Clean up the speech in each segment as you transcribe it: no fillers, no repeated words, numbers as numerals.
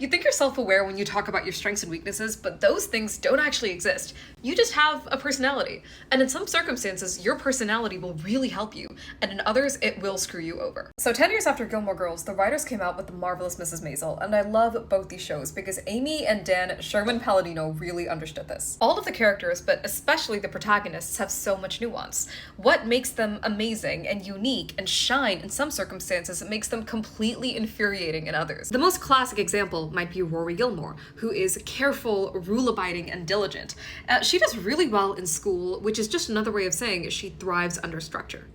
You think you're self-aware when you talk about your strengths and weaknesses, but those things don't actually exist. You just have a personality. And in some circumstances, your personality will really help you, and in others, it will screw you over. So 10 years after Gilmore Girls, the writers came out with The Marvelous Mrs. Maisel, and I love both these shows because Amy and Dan Sherman-Palladino really understood this. All of the characters, but especially the protagonists, have so much nuance. What makes them amazing and unique and shine in some circumstances makes them completely infuriating in others. The most classic example might be Rory Gilmore, who is careful, rule-abiding, and diligent. She does really well in school, which is just another way of saying she thrives under structure.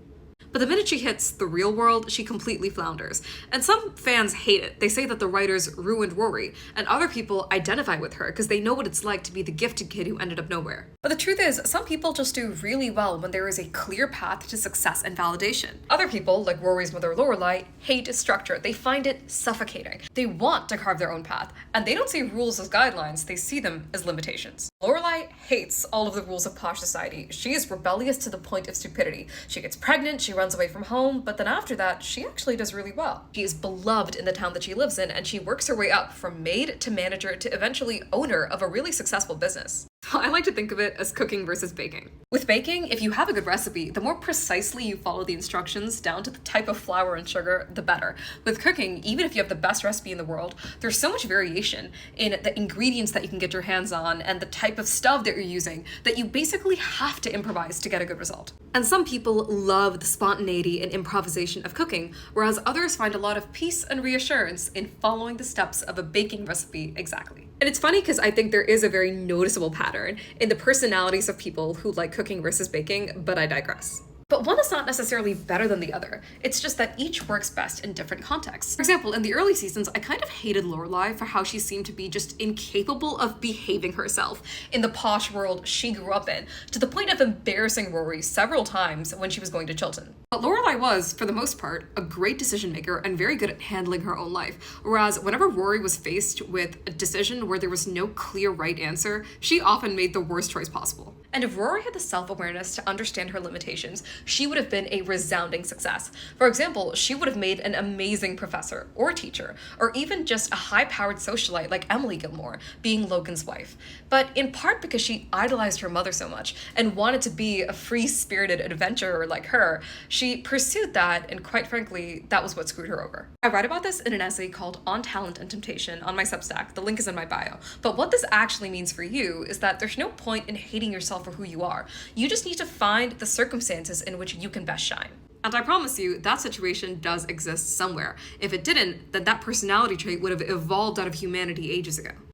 But the minute she hits the real world, she completely flounders. And some fans hate it. They say that the writers ruined Rory, and other people identify with her because they know what it's like to be the gifted kid who ended up nowhere. But the truth is, some people just do really well when there is a clear path to success and validation. Other people, like Rory's mother Lorelai, hate structure. They find it suffocating. They want to carve their own path, and they don't see rules as guidelines, they see them as limitations. Lorelai hates all of the rules of posh society. She is rebellious to the point of stupidity. She gets pregnant, she runs away from home, but then after that, she actually does really well. She is beloved in the town that she lives in, and she works her way up from maid to manager to eventually owner of a really successful business. I like to think of it as cooking versus baking. With baking, if you have a good recipe, the more precisely you follow the instructions down to the type of flour and sugar, the better. With cooking, even if you have the best recipe in the world, there's so much variation in the ingredients that you can get your hands on and the type of stuff that you're using that you basically have to improvise to get a good result. And some people love the spontaneity and improvisation of cooking, whereas others find a lot of peace and reassurance in following the steps of a baking recipe exactly. And it's funny because I think there is a very noticeable pattern in the personalities of people who like cooking versus baking, but I digress. But one is not necessarily better than the other. It's just that each works best in different contexts. For example, in the early seasons, I kind of hated Lorelai for how she seemed to be just incapable of behaving herself in the posh world she grew up in, to the point of embarrassing Rory several times when she was going to Chilton. But Lorelai was, for the most part, a great decision maker and very good at handling her own life, whereas whenever Rory was faced with a decision where there was no clear right answer, she often made the worst choice possible. And if Rory had the self-awareness to understand her limitations, she would have been a resounding success. For example, she would have made an amazing professor or teacher, or even just a high-powered socialite like Emily Gilmore, being Logan's wife. But in part because she idolized her mother so much and wanted to be a free-spirited adventurer like her, she pursued that, and quite frankly, that was what screwed her over. I write about this in an essay called On Talent and Temptation on my Substack. The link is in my bio. But what this actually means for you is that there's no point in hating yourself for who you are. You just need to find the circumstances in which you can best shine. And I promise you, that situation does exist somewhere. If it didn't, then that personality trait would have evolved out of humanity ages ago.